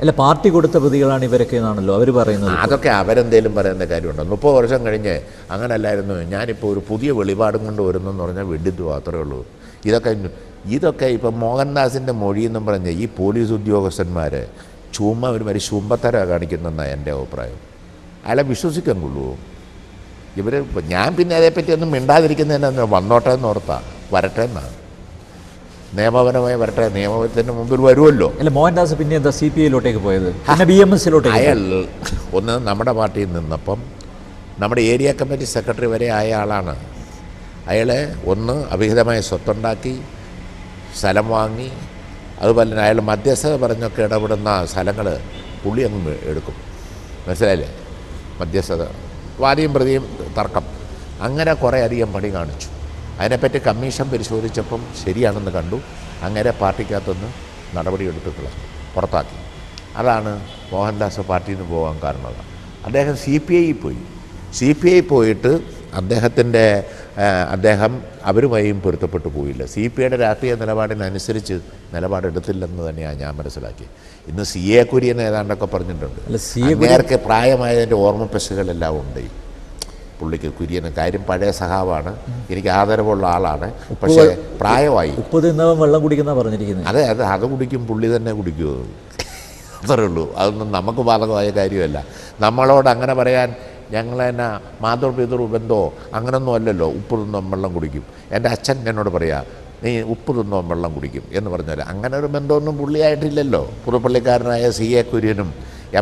അല്ല, പാർട്ടി കൊടുത്ത പ്രതികളാണ് ഇവരൊക്കെ എന്നാണല്ലോ അവർ പറയുന്നത്. അതൊക്കെ അവരെന്തേലും പറയുന്ന കാര്യമുണ്ടോ? 30 വർഷം കഴിഞ്ഞ് അങ്ങനല്ലായിരുന്നു. ഞാനിപ്പോൾ ഒരു പുതിയ വെളിപാടും കൊണ്ട് വരുന്നെന്ന് പറഞ്ഞാൽ വെടിത്തു മാത്രമേ ഉള്ളൂ. ഇതൊക്കെ ഇപ്പം മോഹൻദാസിൻ്റെ മൊഴിയെന്നും പറഞ്ഞ് ഈ പോലീസ് ഉദ്യോഗസ്ഥന്മാർ ചുമ്മാ ഒരു മാതിരി ശുംഭത്തര കാണിക്കുന്നതെന്നാണ് എൻ്റെ അഭിപ്രായം. അയാളെ വിശ്വസിക്കാൻ കൊള്ളുമോ ഇവർ? ഞാൻ പിന്നെ അതേപ്പറ്റിയൊന്നും മിണ്ടാതിരിക്കുന്നതിന് വന്നോട്ടെ എന്ന് ഓർത്താ, വരട്ടെ എന്നാണ്, നിയമപരമായി വരട്ടെ, നിയമത്തിന് മുമ്പിൽ വരുമല്ലോ. അല്ല, മോഹൻദാസ് പിന്നെ എന്താ CPI പോയത്, പിന്നെ BMS അയാൾ ഒന്ന് നമ്മുടെ പാർട്ടിയിൽ നിന്നപ്പം നമ്മുടെ ഏരിയ കമ്മിറ്റി സെക്രട്ടറി വരെ ആയ ആളാണ്. അയാളെ ഒന്ന് അവിഹിതമായ സ്വത്തുണ്ടാക്കി, സ്ഥലം വാങ്ങി, അതുപോലെ തന്നെ അയാൾ മധ്യസ്ഥത പറഞ്ഞൊക്കെ ഇടപെടുന്ന സ്ഥലങ്ങൾ പുള്ളി അങ്ങ് എടുക്കും. മനസ്സിലായില്ലേ? മധ്യസ്ഥത, വാദിയും പ്രതിയും തർക്കം, അങ്ങനെ കുറേ അധികം പണി കാണിച്ചു. അതിനെപ്പറ്റി കമ്മീഷൻ പരിശോധിച്ചപ്പം ശരിയാണെന്ന് കണ്ടു. അങ്ങനെ പാർട്ടിക്കകത്തുനിന്ന് നടപടിയെടുത്തിട്ടുള്ള പുറത്താക്കി. അതാണ് മോഹൻദാസ് പാർട്ടിയിൽ നിന്ന് പോകാൻ കാരണം. അദ്ദേഹം CPI പോയി. CPI പോയിട്ട് അദ്ദേഹം അവരുമായും പൊരുത്തപ്പെട്ടു പോയില്ല. CPIയുടെ രാഷ്ട്രീയ നിലപാടിനനുസരിച്ച് നിലപാടെടുത്തില്ലെന്ന് തന്നെയാണ് ഞാൻ മനസ്സിലാക്കി. ഇന്ന് CA കുര്യൻ ഏതാണ്ടൊക്കെ പറഞ്ഞിട്ടുണ്ട്. നേരത്തെ പ്രായമായതിൻ്റെ ഓർമ്മപ്പശുകളെല്ലാം ഉണ്ട് പുള്ളിക്ക്. കുര്യന് കാര്യം പഴയ സഹാവാണ്, എനിക്ക് ആദരവുള്ള ആളാണ്, പക്ഷേ പ്രായമായി. 30 വെള്ളം കുടിക്കുന്ന പറഞ്ഞിരിക്കുന്നത്. അത് കുടിക്കും, പുള്ളി തന്നെ കുടിക്കുമോ? അത്രേ ഉള്ളൂ. അതൊന്നും നമുക്ക് ബാധകമായ കാര്യമല്ല. നമ്മളോട് അങ്ങനെ പറയാൻ ഞങ്ങൾ തന്നെ മാതൃ പിതൃ ബന്ധമോ അങ്ങനൊന്നും അല്ലല്ലോ. ഉപ്പ് തിന്നോം വെള്ളം കുടിക്കും. എൻ്റെ അച്ഛൻ എന്നോട് പറയാ, നീ ഉപ്പ് തിന്നോം വെള്ളം കുടിക്കും എന്ന് പറഞ്ഞാൽ അങ്ങനെ ഒരു ബന്ധമൊന്നും പുള്ളിയായിട്ടില്ലല്ലോ. പുതുപ്പള്ളിക്കാരനായ CA കുര്യനും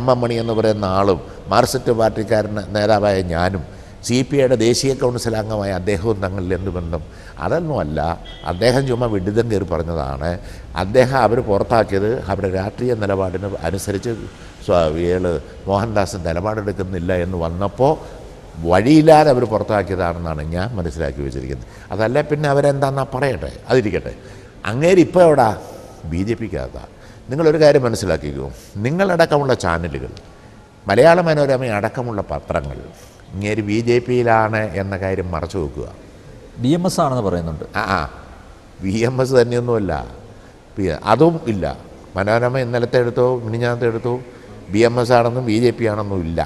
MM മണി എന്ന് പറയുന്ന ആളും മാർക്സിസ്റ്റ് പാർട്ടിക്കാരന് നേതാവായ ഞാനും CPIയുടെ ദേശീയ കൗൺസിൽ അംഗമായ അദ്ദേഹവും തങ്ങളിൽ എന്ത് ബന്ധം? അതൊന്നുമല്ല. അദ്ദേഹം ചുമ്മാ വിഡിതം കയറി പറഞ്ഞതാണ്. അവർ പുറത്താക്കിയത് അവരുടെ രാഷ്ട്രീയ നിലപാടിന് അനുസരിച്ച് മോഹൻദാസ് നിലപാടെടുക്കുന്നില്ല എന്ന് വന്നപ്പോൾ വഴിയില്ലാതെ അവർ പുറത്താക്കിയതാണെന്നാണ് ഞാൻ മനസ്സിലാക്കി വെച്ചിരിക്കുന്നത്. അതല്ല പിന്നെ അവരെന്താണെന്നാ പറയട്ടെ, അതിരിക്കട്ടെ. അങ്ങേര് ഇപ്പോൾ എവിടാ? BJPക്കകത്താ. നിങ്ങളൊരു കാര്യം മനസ്സിലാക്കിക്കോ, നിങ്ങളടക്കമുള്ള ചാനലുകൾ, മലയാള മനോരമ അടക്കമുള്ള പത്രങ്ങൾ ഇങ്ങേര് BJPയിലാണ് എന്ന കാര്യം മറച്ചു വെക്കുക. BMS ആണെന്ന് പറയുന്നുണ്ട്. BMS തന്നെയൊന്നുമല്ല, അതും ഇല്ല. മനോരമ ഇന്നലത്തെ എടുത്തോ മിനിഞ്ഞാന്നത്തെ എടുത്തോ BMS ആണെന്നും BJP ആണെന്നും ഇല്ല.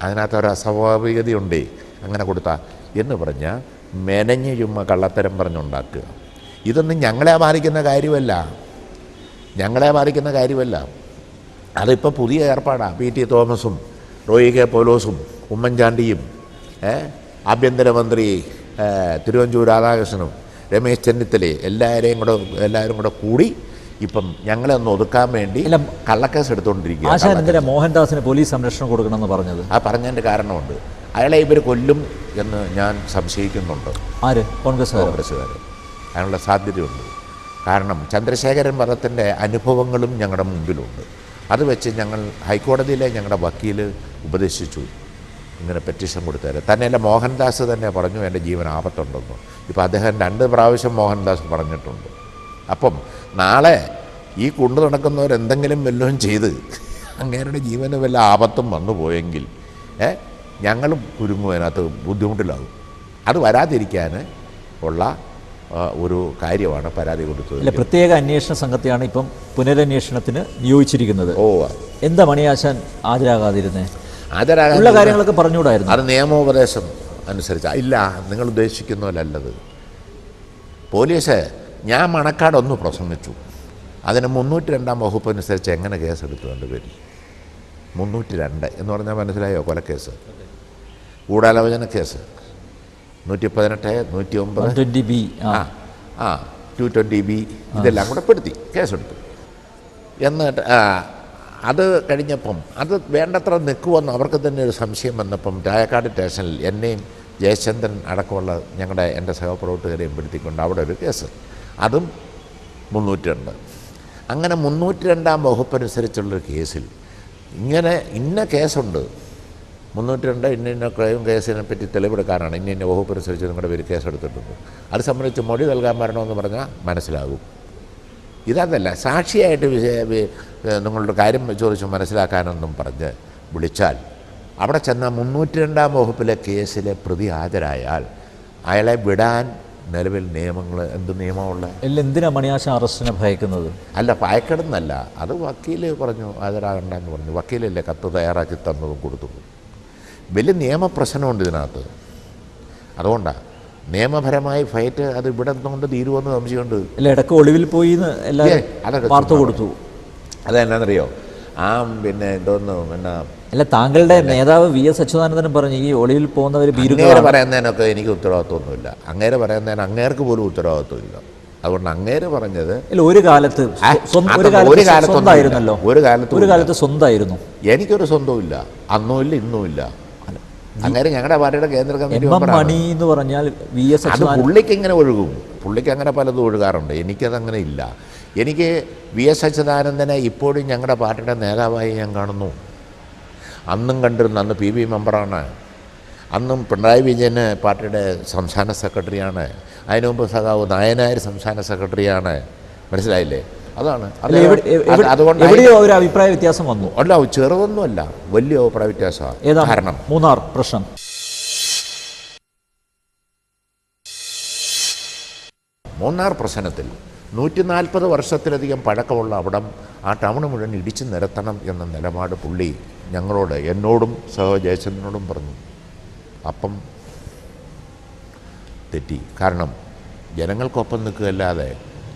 അതിനകത്തൊരു അസ്വാഭാവികതയുണ്ടേ അങ്ങനെ കൊടുത്താൽ എന്ന് പറഞ്ഞാൽ മെനഞ്ഞ് ചുമ്മാ കള്ളത്തരം പറഞ്ഞുണ്ടാക്കുക. ഇതൊന്നും ഞങ്ങളെ ബാധിക്കുന്ന കാര്യമല്ല. അതിപ്പോൾ പുതിയ ഏർപ്പാടാണ്. PT തോമസും റോയി K പൗലോസും ഉമ്മൻചാണ്ടിയും ആഭ്യന്തരമന്ത്രി തിരുവഞ്ചൂർ രാധാകൃഷ്ണനും രമേശ് ചെന്നിത്തലയും എല്ലാവരും കൂടെ കൂടി ഇപ്പം ഞങ്ങളെ ഒന്ന് ഒതുക്കാൻ വേണ്ടി കള്ളക്കേസ് എടുത്തുകൊണ്ടിരിക്കുക. മോഹൻദാസിന് പോലീസ് സംരക്ഷണം കൊടുക്കണമെന്ന് പറഞ്ഞത് പറഞ്ഞതിൻ്റെ കാരണമുണ്ട്. അയാളെ ഇവർ കൊല്ലും എന്ന് ഞാൻ സംശയിക്കുന്നുണ്ട്. കോൺഗ്രസ്സുകാർ അതിനുള്ള സാധ്യതയുണ്ട്. കാരണം ചന്ദ്രശേഖരൻ വധത്തിൻ്റെ അനുഭവങ്ങളും ഞങ്ങളുടെ മുമ്പിലുണ്ട്. അത് വെച്ച് ഞങ്ങൾ ഹൈക്കോടതിയിലെ ഞങ്ങളുടെ വക്കീൽ ഉപദേശിച്ചു, ഇങ്ങനെ പെറ്റീഷൻ കൊടുത്തേരെ. തന്നെയല്ല, മോഹൻദാസ് തന്നെ പറഞ്ഞു എൻ്റെ ജീവൻ ആപത്തുണ്ടെന്ന്. ഇപ്പോൾ അദ്ദേഹം 2 പ്രാവശ്യം മോഹൻദാസ് പറഞ്ഞിട്ടുണ്ട്. അപ്പം നാളെ ഈ കൊണ്ടു നടക്കുന്നവരെന്തെങ്കിലും വല്ലതും ചെയ്ത് അങ്ങേരുടെ ജീവന് വല്ല ആപത്തും വന്നു പോയെങ്കിൽ ഞങ്ങളും കുരുങ്ങും, അതിനകത്ത് ബുദ്ധിമുട്ടിലാകും. അത് വരാതിരിക്കാൻ ഉള്ള ഒരു കാര്യമാണ് പരാതി കൊടുത്തത്. പ്രത്യേക അന്വേഷണ സംഘത്തെയാണ് ഇപ്പം പുനരന്വേഷണത്തിന് നിയോഗിച്ചിരിക്കുന്നത്. എന്താ മണിയാശാൻ ഹാജരാകാതിരുന്നേ? ഉള്ള കാര്യങ്ങളൊക്കെ പറഞ്ഞുകൂടായിരുന്നു. അത് നിയമോപദേശം അനുസരിച്ച് ഇല്ല, നിങ്ങൾ ഉദ്ദേശിക്കുന്നതല്ലത്. പോലീസ് ഞാൻ മണക്കാടൊന്ന് പ്രസംഗിച്ചു, അതിന് 302 വകുപ്പ് അനുസരിച്ച് എങ്ങനെ കേസെടുത്തു? എൻ്റെ പേരിൽ 302 എന്ന് പറഞ്ഞാൽ മനസ്സിലായോ? കൊലക്കേസ്, ഗൂഢാലോചന കേസ് 118, 109, 220B ഇതെല്ലാം കൂടെ പെടുത്തി കേസെടുത്തു. എന്നിട്ട് അത് കഴിഞ്ഞപ്പം അത് വേണ്ടത്ര നിൽക്കുമെന്ന് അവർക്ക് തന്നെ ഒരു സംശയം വന്നപ്പം രായക്കാട് സ്റ്റേഷനിൽ എന്നെയും ജയചന്ദ്രൻ അടക്കമുള്ള എൻ്റെ സഹപ്രവർത്തകരെയും പെടുത്തിക്കൊണ്ട് അവിടെ ഒരു കേസ്, അതും 302. അങ്ങനെ 302 വകുപ്പനുസരിച്ചുള്ളൊരു കേസിൽ ഇന്ന കേസുണ്ട്, 302 ഇന്ന ക്രൈം കേസിനെ പറ്റി തെളിവെടുക്കാനാണ്, ഇന്ന വകുപ്പനുസരിച്ച് നിങ്ങളുടെ പേര് കേസെടുത്തിട്ടുണ്ട്, അത് സംബന്ധിച്ച് മൊഴി നൽകാൻ വരണമെന്ന് പറഞ്ഞാൽ മനസ്സിലാകും. ഇതല്ല, സാക്ഷിയായിട്ട് നിങ്ങളുടെ കാര്യം ചോദിച്ച് മനസ്സിലാക്കാനൊന്നും പറഞ്ഞ് വിളിച്ചാൽ അവിടെ ചെന്നാൽ 302 വകുപ്പിലെ കേസിലെ പ്രതി ഹാജരായാൽ അയാളെ വിടാൻ നിലവിൽ നിയമങ്ങൾ എന്ത് നിയമമുള്ള എല്ലാം എന്തിനാ മണിയാശാൻ അറസ്റ്റിനെ ഭയക്കുന്നത്? അല്ല, ഭയക്കെടുന്നല്ല, അത് വക്കീൽ പറഞ്ഞു ഹാജരാകണ്ടെന്ന് പറഞ്ഞു. വക്കീലല്ലേ കത്ത് തയ്യാറാക്കി തന്നതും കൊടുത്തത്. വലിയ നിയമപ്രശ്നമുണ്ട് ഇതിനകത്ത്. അതുകൊണ്ടാണ് നിയമപരമായി ഫൈറ്റ് അത് ഇവിടെ കൊണ്ട് തീരുമെന്ന് സംശയമുണ്ട്. അല്ല, ഇടയ്ക്ക് ഒളിവിൽ പോയി എല്ലാവരും വാർത്ത കൊടുത്തു. അതെന്നാണെന്നറിയോ, ആ പിന്നെ എന്തോന്ന് പിന്നെ അല്ല, താങ്കളുടെ നേതാവ് VS അച്യുതാനന്ദനും പറഞ്ഞു ഈ ഒളിവിൽ പോകുന്നവർ അങ്ങേര് പറയുന്നതിനൊക്കെ എനിക്ക് ഉത്തരവാദിത്വമൊന്നുമില്ല. അങ്ങേര് പറയുന്നതിന് അങ്ങേർക്ക് പോലും ഉത്തരവാദിത്വമില്ല. അതുകൊണ്ട് അങ്ങേര് പറഞ്ഞത് ഒരു കാലത്ത് സ്വന്തമായിരുന്നല്ലോ, ഒരു കാലത്ത് സ്വന്തമായിരുന്നു. എനിക്കൊരു സ്വന്തവും ഇല്ല, അന്നും ഇല്ല ഇന്നും ഇല്ല. അങ്ങേര് ഞങ്ങളുടെ പാർട്ടിയുടെ കേന്ദ്ര കമ്മിറ്റി മണി എന്ന് പറഞ്ഞാൽ VS അച്യുതാനന്ദൻ പുള്ളിക്ക് ഇങ്ങനെ ഒഴുകും, പുള്ളിക്ക് അങ്ങനെ പലതും ഒഴുകാറുണ്ട്. എനിക്കതങ്ങനെ ഇല്ല. എനിക്ക് VS അച്യുതാനന്ദനെ ഇപ്പോഴും ഞങ്ങളുടെ പാർട്ടിയുടെ നേതാവായി ഞാൻ കാണുന്നു. അന്നും കണ്ടിരുന്നു. അന്ന് PB മെമ്പറാണ്. അന്നും പിണറായി വിജയന് പാർട്ടിയുടെ സംസ്ഥാന സെക്രട്ടറിയാണ്. അതിനു മുമ്പ് സഖാവ് നായനാർ സംസ്ഥാന സെക്രട്ടറിയാണ്. മനസ്സിലായില്ലേ? അതാണ്. അതുകൊണ്ട് ഒരു അഭിപ്രായ വ്യത്യാസം വന്നു. അല്ല, ചെറുതൊന്നുമല്ല, വലിയ അഭിപ്രായ വ്യത്യാസമാണ്. കാരണം മൂന്നാർ പ്രശ്നം, മൂന്നാർ പ്രശ്നത്തിൽ 140 വർഷത്തിലധികം പഴക്കമുള്ള അവിടം, ആ ടൗൺ മുഴുവൻ ഇടിച്ചു നിരത്തണം എന്ന നിലപാട് പുള്ളി ഞങ്ങളോട്, എന്നോടും ജയചന്ദ്രനോടും പറഞ്ഞു. അപ്പം തെറ്റി. കാരണം ജനങ്ങൾക്കൊപ്പം നിൽക്കുകയല്ലാതെ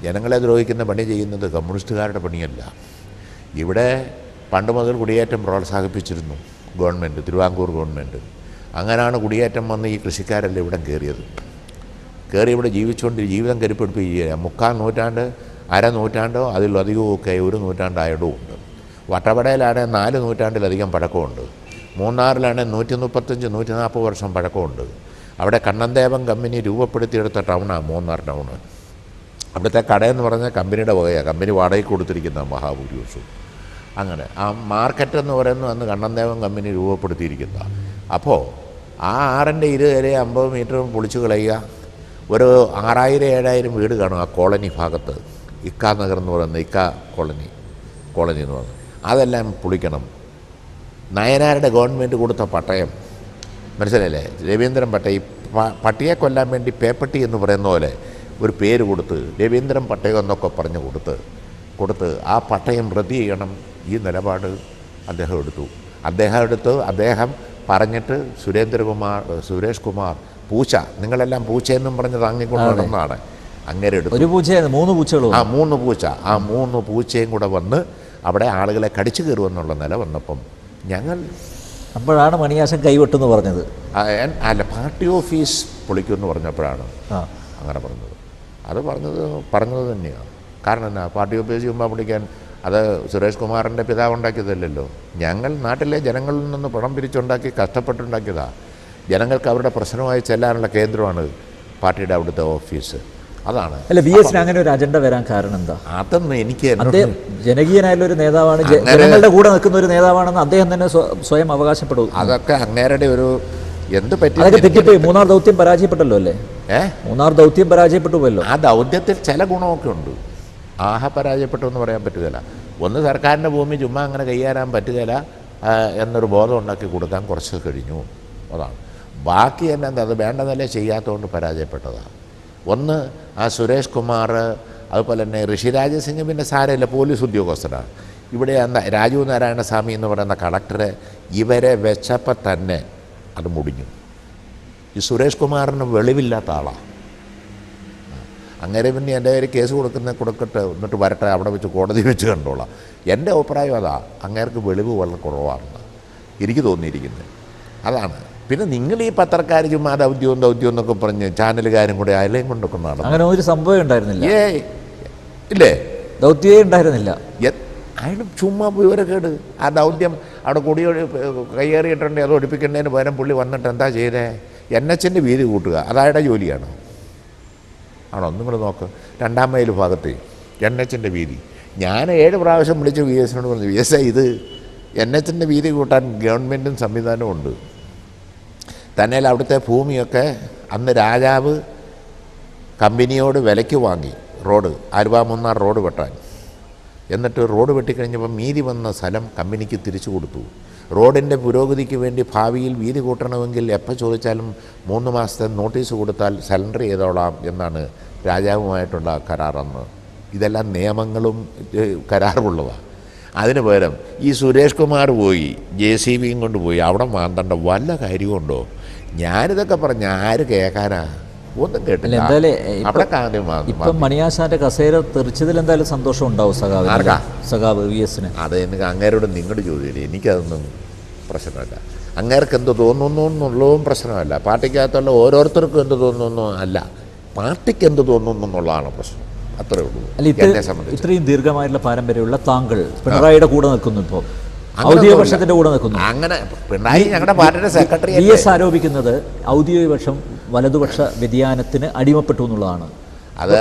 ജനങ്ങളെ ദ്രോഹിക്കുന്ന പണി ചെയ്യുന്നത് കമ്മ്യൂണിസ്റ്റുകാരുടെ പണിയല്ല. ഇവിടെ പണ്ട് മുതൽ കുടിയേറ്റം പ്രോത്സാഹിപ്പിച്ചിരുന്നു ഗവൺമെൻറ്, തിരുവിതാംകൂർ ഗവൺമെൻറ്. അങ്ങനെയാണ് കുടിയേറ്റം വന്ന് ഈ കൃഷിക്കാരെല്ലാം ഇവിടെ കയറി ഇവിടെ ജീവിച്ചുകൊണ്ട് ജീവിതം കരുപ്പെടുപ്പിക്കുക. 3/4 നൂറ്റാണ്ട്, അര നൂറ്റാണ്ടോ അതിലധികമൊക്കെ ഒരു നൂറ്റാണ്ടായിടവും ഉണ്ട്. വട്ടവടയിലാണ് 4 നൂറ്റാണ്ടിലധികം പഴക്കമുണ്ട്. മൂന്നാറിലാണ് 135-140 വർഷം പഴക്കമുണ്ട്. അവിടെ കണ്ണൻദേവൻ കമ്പനി രൂപപ്പെടുത്തിയെടുത്ത ടൗണാണ് മൂന്നാർ ടൗണ്. അവിടുത്തെ കടയെന്ന് പറഞ്ഞാൽ കമ്പനിയുടെ വകയാണ്, കമ്പനി വാടകയ്ക്ക് കൊടുത്തിരിക്കുന്ന മഹാഭൂരിപക്ഷവും. അങ്ങനെ ആ മാർക്കറ്റ് എന്ന് പറയുന്നത് അന്ന് കണ്ണൻദേവൻ കമ്പനി രൂപപ്പെടുത്തിയിരിക്കുന്ന. അപ്പോൾ ആ 6ൻ്റെ 20 50 മീറ്ററും പൊളിച്ചു കളയുക. ഒരു 6000-7000 വീട് കാണും ആ കോളനി ഭാഗത്ത്. ഇക്ക നഗർ എന്ന് പറയുന്നത് ഇക്ക കോളനി എന്ന് പറയുന്നത്. അതെല്ലാം പൊളിക്കണം. നയനാരുടെ ഗവൺമെൻറ് കൊടുത്ത പട്ടയം, മനസ്സിലല്ലേ, രവീന്ദ്രൻ പട്ടയം. പട്ടിയെ കൊല്ലാൻ വേണ്ടി പേപ്പട്ടി എന്ന് പറയുന്ന പോലെ ഒരു പേര് കൊടുത്ത് രവീന്ദ്രൻ പട്ടയം എന്നൊക്കെ പറഞ്ഞ് കൊടുത്ത് ആ പട്ടയം റദ്ദ് ചെയ്യണം. ഈ നിലപാട് അദ്ദേഹം എടുത്തു. അദ്ദേഹം പറഞ്ഞിട്ട് സുരേഷ് കുമാർ പൂച്ച, നിങ്ങളെല്ലാം പൂച്ചയെന്നും പറഞ്ഞ് താങ്ങിക്കൊണ്ട് നടന്നതാണ്. അങ്ങനെ എടുത്തു. 3 പൂച്ചകളും 3 പൂച്ച. ആ 3 പൂച്ചയും കൂടെ വന്ന് അവിടെ ആളുകളെ കടിച്ചു കയറുമെന്നുള്ള നില വന്നപ്പം അപ്പോഴാണ് മണിയാശൻ കൈവെട്ടെന്ന് പറഞ്ഞത്. അല്ല, പാർട്ടി ഓഫീസ് പൊളിക്കുമെന്ന് പറഞ്ഞപ്പോഴാണ് അങ്ങനെ പറഞ്ഞത്. അത് പറഞ്ഞത് തന്നെയാണ്. കാരണം എന്നാ, പാർട്ടി ഓഫീസ് ചുമ്മാ പൊളിക്കാൻ അത് സുരേഷ് കുമാറിൻ്റെ പിതാവ് ഉണ്ടാക്കിയതല്ലല്ലോ. ഞങ്ങൾ നാട്ടിലെ ജനങ്ങളിൽ നിന്ന് പണം പിരിച്ചുണ്ടാക്കി കഷ്ടപ്പെട്ടുണ്ടാക്കിയതാണ്. ജനങ്ങൾക്ക് അവരുടെ പ്രശ്നമായി ചെല്ലാനുള്ള കേന്ദ്രമാണ് പാർട്ടിയുടെ അവിടുത്തെ ഓഫീസ്. അതാണ്. അല്ല, VS അങ്ങനെ ഒരു അജണ്ട വരാൻ കാരണം എന്താ? അതൊന്നും എനിക്ക് ജനകീയനായുള്ള ഒരു നേതാവാണ്, ജനങ്ങളുടെ കൂടെ നിൽക്കുന്ന ഒരു നേതാവാണെന്ന് അദ്ദേഹം തന്നെ സ്വയം അവകാശപ്പെടും. അതൊക്കെ അങ്ങേരുടെ ഒരു എന്ത് പറ്റി, അതൊക്കെ തെറ്റിപ്പോയി. മൂന്നാർ ദൗത്യം പരാജയപ്പെട്ടല്ലോ അല്ലേ? മൂന്നാർ ദൗത്യം പരാജയപ്പെട്ടു പോയല്ലോ. ആ ദൗത്യത്തിൽ ചില ഗുണമൊക്കെ ഉണ്ട്. പരാജയപ്പെട്ടു എന്ന് പറയാൻ പറ്റുകയില്ല. ഒന്ന്, സർക്കാരിൻ്റെ ഭൂമി ചുമ്മാ അങ്ങനെ കൈകാരാൻ പറ്റുകയില്ല എന്നൊരു ബോധം ഉണ്ടാക്കി കൊടുക്കാൻ കുറച്ച് കഴിഞ്ഞു. അതാണ്. ബാക്കി എന്നാ അത് വേണ്ടതല്ലേ ചെയ്യാത്തതുകൊണ്ട് പരാജയപ്പെട്ടതാണ്. ഒന്ന്, ആ സുരേഷ് കുമാർ, അതുപോലെ തന്നെ ഋഷിരാജ് സിംഗ്, പിന്നെ സാരമില്ല, പോലീസ് ഉദ്യോഗസ്ഥരാണ്. ഇവിടെ രാജീവ് നാരായണസ്വാമി എന്ന് പറയുന്ന കളക്ടറെ ഇവരെ വെച്ചപ്പോൾ തന്നെ അത് മുടിഞ്ഞു. ഈ സുരേഷ് കുമാറിന് വെളിവില്ലാത്ത ആളാണ്. അങ്ങനെ പിന്നെ എൻ്റെ പേര് കേസ് കൊടുക്കട്ടെ, എന്നിട്ട് വരട്ടെ, അവിടെ വെച്ച് കോടതി വെച്ച് കണ്ടോളാം. എൻ്റെ അഭിപ്രായം അതാ, അങ്ങേർക്ക് വെളിവ് വളരെ കുറവാണെന്ന് എനിക്ക് തോന്നിയിരിക്കുന്നത്. അതാണ്. പിന്നെ നിങ്ങൾ ഈ പത്രക്കാർ ചുമ്മാ ദൗത്യം എന്നൊക്കെ പറഞ്ഞ് ചാനലുകാരും കൂടെ അയലയും കൊണ്ടൊക്കെ നടന്നു. അങ്ങനെ ഒരു സംഭവം ഉണ്ടായിരുന്നില്ല. ഇല്ലേ? ദൗത്യമേ ഉണ്ടായിരുന്നില്ല. അയാൾ ചുമ്മാ വിവരക്കേട്. ആ ദൗത്യം അവിടെ കയ്യേറിയിട്ടുണ്ടെങ്കിൽ അത് ഒഴിപ്പിക്കേണ്ടതിന് പകരം പുള്ളി വന്നിട്ട് എന്താ ചെയ്തേ? NHൻ്റെ വീതി കൂട്ടുക, അതയാളുടെ ജോലിയാണ്. ആണോ? നിങ്ങൾ നോക്ക്, 2-ാം മൈൽ ഭാഗത്ത് NHൻ്റെ വീതി. ഞാൻ 7 പ്രാവശ്യം വിളിച്ച് VSനോട് പറഞ്ഞു, VS ഇത് NHൻ്റെ വീതി കൂട്ടാൻ ഗവൺമെൻറ്റും സംവിധാനവും ഉണ്ട്. തന്നെ അവിടുത്തെ ഭൂമിയൊക്കെ അന്ന് രാജാവ് കമ്പനിയോട് വിലയ്ക്ക് വാങ്ങി റോഡ്, ആലുവ മൂന്നാർ റോഡ് വെട്ടാൻ. എന്നിട്ട് റോഡ് വെട്ടിക്കഴിഞ്ഞപ്പോൾ മീതി വന്ന സ്ഥലം കമ്പനിക്ക് തിരിച്ചു കൊടുത്തു. റോഡിൻ്റെ പുരോഗതിക്ക് വേണ്ടി ഭാവിയിൽ വീതി കൂട്ടണമെങ്കിൽ എപ്പോൾ ചോദിച്ചാലും 3 മാസത്തെ നോട്ടീസ് കൊടുത്താൽ സറണ്ടർ ചെയ്തോളാം എന്നാണ് രാജാവുമായിട്ടുള്ള കരാറെന്ന്. ഇതെല്ലാം നിയമങ്ങളും കരാറുമുള്ളതാണ്. അതിന് പകരം ഈ സുരേഷ് കുമാർ പോയി JCB കൊണ്ട് പോയി അവിടെ മാന്തണ്ട വല്ല കാര്യമുണ്ടോ? ഞാനിതൊക്കെ പറഞ്ഞ ആര് കേൾക്കാനാ? ഒന്നും കേട്ടില്ല. അവിടെ കാര്യം ഇപ്പം മണിയാശാന്റെ കസേര തെറിച്ചതിൽ എന്തായാലും സന്തോഷം ഉണ്ടാവും സഖാവ് VS. അത് എനിക്ക് അങ്ങേരോട് നിങ്ങളുടെ ചോദ്യം. എനിക്കതൊന്നും പ്രശ്നമല്ല. അങ്ങേർക്ക് എന്ത് തോന്നുന്നു എന്നുള്ളതും പ്രശ്നമല്ല. പാർട്ടിക്കകത്തുള്ള ഓരോരുത്തർക്കും എന്ത് തോന്നുന്നു അല്ല, പാർട്ടിക്ക് എന്ത് തോന്നുന്നു എന്നുള്ളതാണ് പ്രശ്നം. അത്രേ ഉള്ളൂ. എന്നെ സംബന്ധിച്ച് ഇത്രയും ദീർഘമായിട്ടുള്ള പാരമ്പര്യമുള്ള താങ്കൾ പിണറായിയുടെ കൂടെ നിൽക്കുന്നു, ഇപ്പോൾ ഔദ്യോഗിക പക്ഷത്തിന്റെ കൂടെ നിൽക്കുന്നു. അങ്ങനെ പിണറായി ഞങ്ങളുടെ പാർട്ടിയുടെ സെക്രട്ടറി VS ആരോപിക്കുന്നത് ഔദ്യോഗിക പക്ഷം വലതുപക്ഷ വ്യതിയാനത്തിന് അടിമപ്പെട്ടു എന്നുള്ളതാണ്. അത്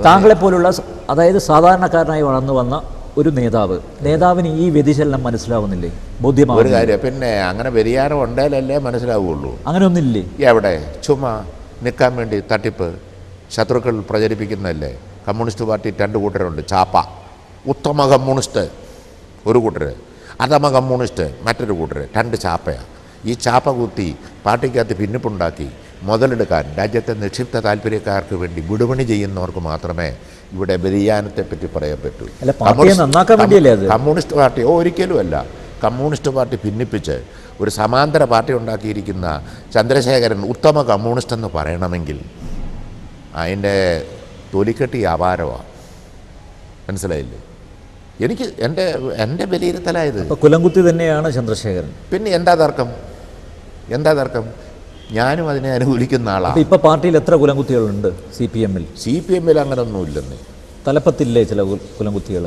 താങ്കളെ പോലുള്ള, അതായത് സാധാരണക്കാരനായി വളർന്നു വന്ന ഒരു നേതാവിന് ഈ വ്യതിചലനം മനസ്സിലാവുന്നില്ലേ? ബോധ്യമാവും ഒരു കാര്യം. പിന്നെ അങ്ങനെ വ്യതിയാനം ഉണ്ടെങ്കിലല്ലേ മനസ്സിലാവുള്ളൂ. അങ്ങനെ ഒന്നില്ലേ? എവിടെ? ചുമ്മാ നിൽക്കാൻ വേണ്ടി തട്ടിപ്പ് ശത്രുക്കൾ പ്രചരിപ്പിക്കുന്നതല്ലേ. Communist party 2 കൂട്ടരുണ്ട്. ചാപ്പ, ഉത്തമ കമ്മ്യൂണിസ്റ്റ് ഒരു കൂട്ടർ, അധമ കമ്മ്യൂണിസ്റ്റ് മറ്റൊരു കൂട്ടർ. 2 ചാപ്പയാണ്. ഈ ചാപ്പ കുത്തി പാർട്ടിക്കകത്ത് ഭിന്നിപ്പുണ്ടാക്കി മുതലെടുക്കാൻ രാജ്യത്തെ നിക്ഷിപ്ത താല്പര്യക്കാർക്ക് വേണ്ടി വിടുപണി ചെയ്യുന്നവർക്ക് മാത്രമേ ഇവിടെ വ്യതിയാനത്തെപ്പറ്റി പറയാൻ പറ്റൂ. കമ്മ്യൂണിസ്റ്റ് പാർട്ടി ഒരിക്കലും അല്ല. കമ്മ്യൂണിസ്റ്റ് പാർട്ടി ഭിന്നിപ്പിച്ച് ഒരു സമാന്തര പാർട്ടി ഉണ്ടാക്കിയിരിക്കുന്ന ചന്ദ്രശേഖരൻ ഉത്തമ കമ്മ്യൂണിസ്റ്റ് എന്ന് പറയണമെങ്കിൽ അതിൻ്റെ തൊലിക്കെട്ടി അപാരമാണ്. മനസ്സിലായില്ലേ? എനിക്ക് എൻ്റെ വിലയിരുത്തലായത് കുലംകുത്തി തന്നെയാണ് ചന്ദ്രശേഖരൻ. പിന്നെ എന്താ തർക്കം? ഞാനും അതിനെ അനുകൂലിക്കുന്ന ആളാണ്. ഇപ്പം പാർട്ടിയിൽ എത്ര കുലംകുത്തികളുണ്ട്? CPM-ൽ അങ്ങനൊന്നുമില്ലെന്നേ. തലപ്പത്തില്ലേ ചില കുലംകുത്തികൾ?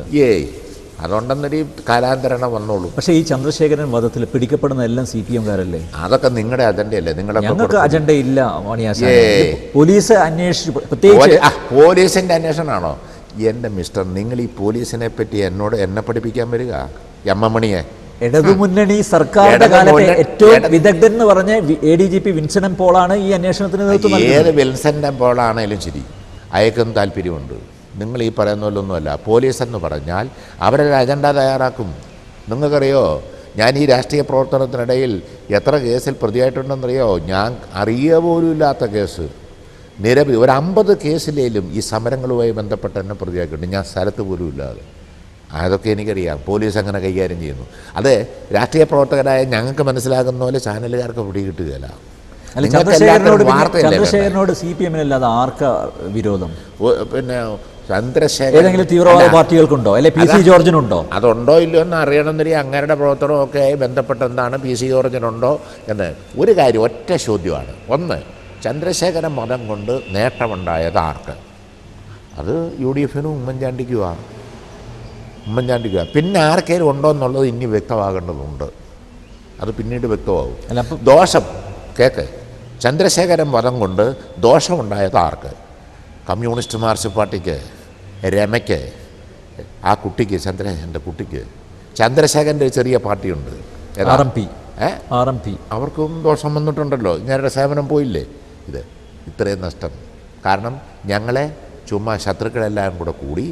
അതുകൊണ്ടെന്നൊരു കാലാന്തരണം വന്നോളൂ. പക്ഷേ ഈ ചന്ദ്രശേഖരൻ വധത്തിൽ പിടിക്കപ്പെടുന്ന എല്ലാം CPM-കാരല്ലേ? അതൊക്കെ നിങ്ങളുടെ അജണ്ടയല്ലേ? ഞങ്ങൾക്ക് അജണ്ടയില്ല. പോലീസ് അന്വേഷിച്ചു, പ്രത്യേകിച്ച് പോലീസിൻ്റെ അന്വേഷണമാണോ? എൻ്റെ മിസ്റ്റർ, നിങ്ങൾ ഈ പോലീസിനെ പറ്റി എന്നെ പഠിപ്പിക്കാൻ വരിക? എമ്മണിയെ ഇടതുമുന്നണി സർക്കാരിന്റെ കാലത്തെ ഏറ്റവും വിദഗ്ധൻ എന്ന് പറഞ്ഞ ADGP വിൻസെന്റ് പോളാണ് ഈ അന്വേഷണത്തിന് നേതൃത്വം നൽകുന്നത്. ഏത് വിൻസെന്റ് പോളാണേലും ശരി, അയക്കും താല്പര്യമുണ്ട്. നിങ്ങൾ ഈ പറയുന്ന പോലൊന്നുമല്ല. പോലീസ് എന്ന് പറഞ്ഞാൽ അവരൊരു അജണ്ട തയ്യാറാക്കും. നിങ്ങൾക്കറിയോ, ഞാൻ ഈ രാഷ്ട്രീയ പ്രവർത്തനത്തിനിടയിൽ എത്ര കേസിൽ പ്രതിയായിട്ടുണ്ടെന്നറിയോ? ഞാൻ അറിയുക പോലും ഇല്ലാത്ത കേസ് നിരവധി, ഒരു 50 കേസിലേലും ഈ സമരങ്ങളുമായി ബന്ധപ്പെട്ട് എന്നെ പ്രതിയാക്കിയിട്ടുണ്ട്. ഞാൻ സ്ഥലത്ത് പോലും ഇല്ലാതെ. അതൊക്കെ എനിക്കറിയാം. പോലീസ് അങ്ങനെ കൈകാര്യം ചെയ്യുന്നു. അത് രാഷ്ട്രീയ പ്രവർത്തകരായ ഞങ്ങൾക്ക് മനസ്സിലാകുന്ന പോലെ ചാനലുകാർക്ക് പിടികിട്ടുകയില്ല. ചന്ദ്രശേഖരനോട് CPM-നല്ലാതെ ആർക്കാ വിരോധം? പിന്നെ ചന്ദ്രശേഖരൻ ഏതെങ്കിലും തീവ്രവാദ പാർട്ടികൾക്കുണ്ടോ? അല്ലെ PC ജോർജിനുണ്ടോ? അതുണ്ടോ ഇല്ലയോ എന്ന് അറിയണമെന്നൊരു അങ്ങരുടെ പ്രവർത്തനമൊക്കെ ആയി ബന്ധപ്പെട്ട് എന്താണ് PC ജോർജിനുണ്ടോ എന്ന് ഒരു കാര്യം, ഒറ്റ ചോദ്യമാണ്. ഒന്ന്, ചന്ദ്രശേഖരൻ മതം കൊണ്ട് നേട്ടമുണ്ടായത് ആർക്ക്? അത് UDF-നും ഉമ്മൻചാണ്ടിക്കുമാണ്. പിന്നെ ആർക്കെങ്കിലും ഉണ്ടോ എന്നുള്ളത് ഇനി വ്യക്തമാകേണ്ടതുണ്ട്. അത് പിന്നീട് വ്യക്തമാകും. ദോഷം കേക്ക്, ചന്ദ്രശേഖരൻ മതം കൊണ്ട് ദോഷമുണ്ടായത് ആർക്ക്? കമ്മ്യൂണിസ്റ്റ് മാർക്സിസ്റ്റ് പാർട്ടിക്ക്, രമയ്ക്ക്, ആ കുട്ടിക്ക്, ചന്ദ്രശേഖരൻ്റെ കുട്ടിക്ക്. ചന്ദ്രശേഖരൻ്റെ ചെറിയ പാർട്ടിയുണ്ട്, RMP. അവർക്കും ദോഷം വന്നിട്ടുണ്ടല്ലോ. ഇങ്ങനെ സേവനം പോയില്ലേ? ഇത്രയും നഷ്ടം കാരണം ഞങ്ങളെ ചുമ്മാ ശത്രുക്കളെല്ലാം കൂടി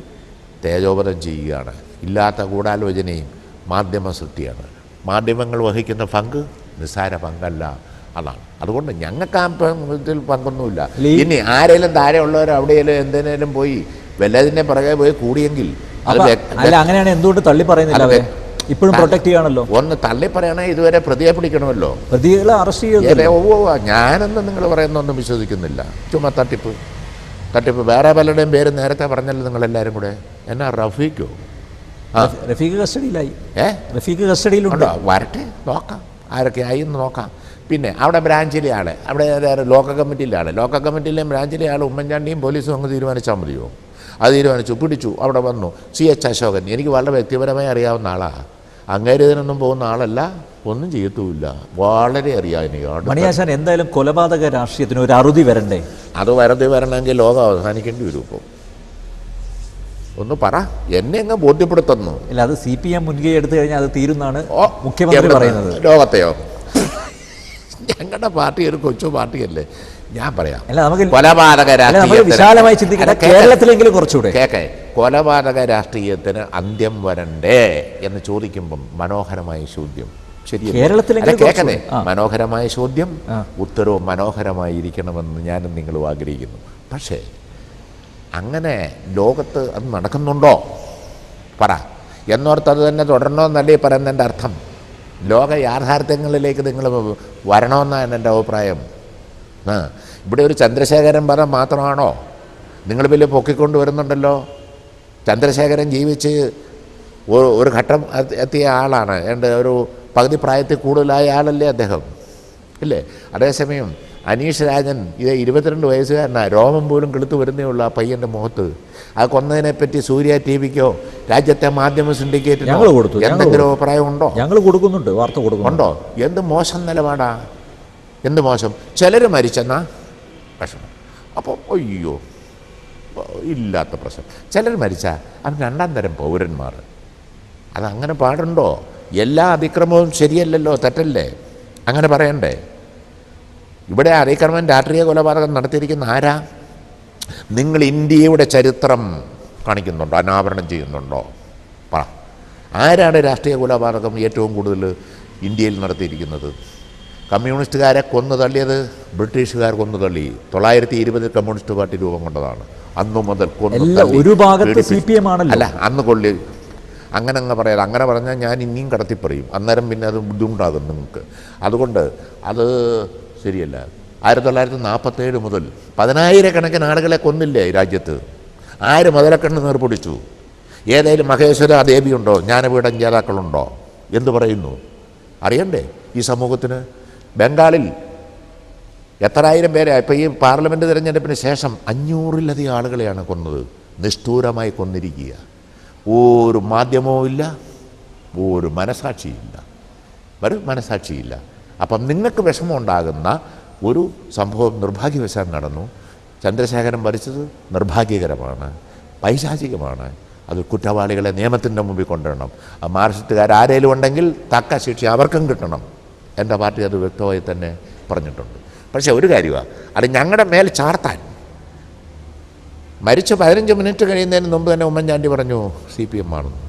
തേജോവധം ചെയ്യുകയാണ്. ഇല്ലാത്ത ഗൂഢാലോചനയും മാധ്യമ സൃഷ്ടിയാണ്. മാധ്യമങ്ങൾ വഹിക്കുന്ന പങ്ക് നിസ്സാര പങ്കല്ല. അതാണ്. അതുകൊണ്ട് ഞങ്ങൾക്ക് ആ ഇതിൽ പങ്കൊന്നുമില്ല. ഇനി ആരെങ്കിലും താഴെയുള്ളവർ അവിടെയെങ്കിലും എന്തിനേലും പോയി വല്ലതിൻ്റെ പുറകെ പോയി കൂടിയെങ്കിൽ അങ്ങനെയാണ്. എന്തുകൊണ്ട് തള്ളി പറയുന്നില്ല? ഇപ്പോഴും പ്രൊട്ടക്ട് ചെയ്യണമല്ലോ. ഒന്ന് തള്ളി പറയണേ, ഇതുവരെ പ്രതിയെ പിടിക്കണമല്ലോ. പ്രതികളെ അറസ്റ്റ് ചെയ്ത് ഞാനെന്ന് നിങ്ങൾ പറയുന്നൊന്നും വിശ്വസിക്കുന്നില്ല. ചുമ്മാ തട്ടിപ്പ്. വേറെ പലരുടെയും പേര് നേരത്തെ പറഞ്ഞല്ലോ നിങ്ങളെല്ലാവരും കൂടെ. എന്നാ റഫീഖോ? റഫീഖ് കസ്റ്റഡിയിലായി. റഫീഖ് കസ്റ്റഡിയിലുണ്ടോ? വരട്ടെ, നോക്കാം ആരൊക്കെ ആയി എന്ന് നോക്കാം. പിന്നെ അവിടെ ബ്രാഞ്ചിലെ ആൾ, അവിടെ ലോക്കൽ കമ്മിറ്റിയിലെ ആൾ, ലോക്കൽ കമ്മിറ്റിയിലെയും ബ്രാഞ്ചിലെ ആൾ ഉമ്മൻചാണ്ടിയും പോലീസും അങ്ങ് തീരുമാനിച്ചാൽ മതിയോ? അത് തീരുമാനിച്ചു, പിടിച്ചു. അവിടെ വന്നു CH അശോകൻ. എനിക്ക് വളരെ വ്യക്തിപരമായി അറിയാവുന്ന ആളാണ്. അങ്ങേര് ഇതിനൊന്നും പോകുന്ന ആളല്ല, ഒന്നും ചെയ്യത്തുമില്ല. വളരെ അറിയാം എനിക്ക്. മണിയാശാൻ, എന്തായാലും കൊലപാതക രാഷ്ട്രീയത്തിന് ഒരു അറുതി വരണ്ടേ? അത് വരണമെങ്കിൽ ലോകം അവസാനിക്കേണ്ടി വരും. ഇപ്പോൾ ഒന്ന് പറ, എന്നെ അങ്ങ് ബോധ്യപ്പെടുത്തുന്നു. ഇല്ല, അത് CPM മുൻകൈ എടുത്തു കഴിഞ്ഞാൽ അത് തീരുന്നാണ് മുഖ്യമന്ത്രി പറയുന്നത്. ലോകത്തെയോ? ഞങ്ങളുടെ പാർട്ടി ഒരു കൊച്ചു പാർട്ടിയല്ലേ. ഞാൻ പറയാം, കൊലപാതക വിശാലമായി ചിന്തിക്കണം. കേരളത്തിലെങ്കിലും കുറച്ചുകൂടെ കൊലപാതക രാഷ്ട്രീയത്തിന് അന്ത്യം വരണ്ടേ എന്ന് ചോദിക്കുമ്പം മനോഹരമായ ചോദ്യം. ശരിയല്ല. കേരളത്തിലെങ്കിലും അല്ല, കേൾക്കണേ. ആ. മനോഹരമായ ചോദ്യം, ആ. ഉത്തരവും മനോഹരമായിരിക്കണമെന്ന് ഞാനും നിങ്ങളും ആഗ്രഹിക്കുന്നു. പക്ഷേ അങ്ങനെ ലോകത്ത് അത് നടക്കുന്നുണ്ടോ പറ എന്നോർത്ത് അത് തന്നെ തുടരണമെന്നല്ലേ പറയുന്നതിൻ്റെ അർത്ഥം. ലോക യാഥാർത്ഥ്യങ്ങളിലേക്ക് നിങ്ങൾ വരണമെന്നാണ് എൻ്റെ അഭിപ്രായം. ഇവിടെ ഒരു ചന്ദ്രശേഖരൻ പദം മാത്രമാണോ നിങ്ങൾ വലിയ പൊക്കിക്കൊണ്ട് വരുന്നുണ്ടല്ലോ? ചന്ദ്രശേഖരൻ ജീവിച്ച് ഒരു ഘട്ടം എത്തിയ ആളാണ്. എൻ്റെ ഒരു പകുതി പ്രായത്തിൽ കൂടുതലായ ആളല്ലേ അദ്ദേഹം, ഇല്ലേ? അതേസമയം അനീഷ് രാജൻ ഇത് 22 വയസ്സുകാരനാണ്. രോമം പോലും കിളുത്തു വരുന്നേ ഉള്ളൂ ആ പയ്യൻ്റെ മുഖത്ത്. അത് കൊന്നതിനെപ്പറ്റി സൂര്യ ടി വിക്കോ രാജ്യത്തെ മാധ്യമ സിൻഡിക്കേറ്റിനോ എന്തെങ്കിലും അഭിപ്രായം ഉണ്ടോ? ഞങ്ങൾ കൊടുക്കുന്നുണ്ട്, വാർത്ത കൊടുക്കുന്നുണ്ടോ? എന്ത് മോശം നിലപാടാ, എന്ത് മോശം. ചിലർ മരിച്ചെന്നാ വിഷമം. അപ്പോൾ അയ്യോ ഇല്ലാത്ത പ്രശ്നം. ചിലർ മരിച്ചാൽ അത് 2ാം തരം പൗരന്മാർ. അതങ്ങനെ പാടുണ്ടോ? എല്ലാ അതിക്രമവും ശരിയല്ലല്ലോ, തെറ്റല്ലേ? അങ്ങനെ പറയണ്ടേ? ഇവിടെ അതിക്രമം രാഷ്ട്രീയ കൊലപാതകം നടത്തിയിരിക്കുന്ന ആരാ? നിങ്ങൾ ഇന്ത്യയുടെ ചരിത്രം കാണിക്കുന്നുണ്ടോ, അനാവരണം ചെയ്യുന്നുണ്ടോ? പറ, ആരാണ് രാഷ്ട്രീയ കൊലപാതകം ഏറ്റവും കൂടുതൽ ഇന്ത്യയിൽ നടത്തിയിരിക്കുന്നത്? കമ്മ്യൂണിസ്റ്റുകാരെ കൊന്നു തള്ളിയത് ബ്രിട്ടീഷുകാർ കൊന്നു തള്ളി. 920 കമ്മ്യൂണിസ്റ്റ് പാർട്ടി രൂപം കൊണ്ടതാണ്. അന്നു മുതൽ ഒരു ഭാഗത്ത് CPM ആണല്ലോ. അല്ല, അന്ന് കൊള്ളി അങ്ങനെ പറയാതെ. അങ്ങനെ പറഞ്ഞാൽ ഞാൻ ഇനിയും കടത്തിപ്പറയും. അന്നേരം പിന്നെ അത് ബുദ്ധിമുട്ടാകും നിങ്ങൾക്ക്. അതുകൊണ്ട് അത് ശരിയല്ല. 1947 മുതൽ 10,000 ആളുകളെ കൊന്നില്ലേ ഈ രാജ്യത്ത്? ആര് മുതലക്കണ്ണ് നേർപ്പൊടിച്ചു? ഏതെങ്കിലും മഹേശ്വര ദേവിയുണ്ടോ? ജ്ഞാനപീഠം ജേതാക്കളുണ്ടോ? എന്തു പറയുന്നു അറിയണ്ടേ ഈ സമൂഹത്തിന്? ബംഗാളിൽ എത്രായിരം പേരെ ഇപ്പോൾ ഈ പാർലമെൻറ്റ് തിരഞ്ഞെടുപ്പിന് ശേഷം 500-ലധികം ആളുകളെയാണ് കൊന്നത്. നിഷ്ഠൂരമായി കൊന്നിരിക്കുക. ഒരു മാധ്യമവും ഇല്ല, ഒരു മനസാക്ഷിയില്ല, മനസാക്ഷിയില്ല. അപ്പം നിങ്ങൾക്ക് വിഷമമുണ്ടാകുന്ന ഒരു സംഭവം നിർഭാഗ്യവശാൽ നടന്നു. ചന്ദ്രശേഖരൻ മരിച്ചത് നിർഭാഗ്യകരമാണ്, പൈശാചികമാണ്. അത് കുറ്റവാളികളെ നിയമത്തിൻ്റെ മുമ്പിൽ കൊണ്ടുവരണം. മാർക്സിസ്റ്റുകാരേലും ഉണ്ടെങ്കിൽ തക്ക ശിക്ഷ അവർക്കും കിട്ടണം. എൻ്റെ പാർട്ടി അത് വ്യക്തമായി തന്നെ പറഞ്ഞിട്ടുണ്ട്. പക്ഷേ ഒരു കാര്യമാണ്, അത് ഞങ്ങളുടെ മേൽ ചാർത്താൻ മരിച്ച 15 മിനിറ്റ് കഴിയുന്നതിന് മുമ്പ് തന്നെ ഉമ്മൻചാണ്ടി പറഞ്ഞു CPM ആണെന്ന്.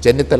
ചെന്നിത്തല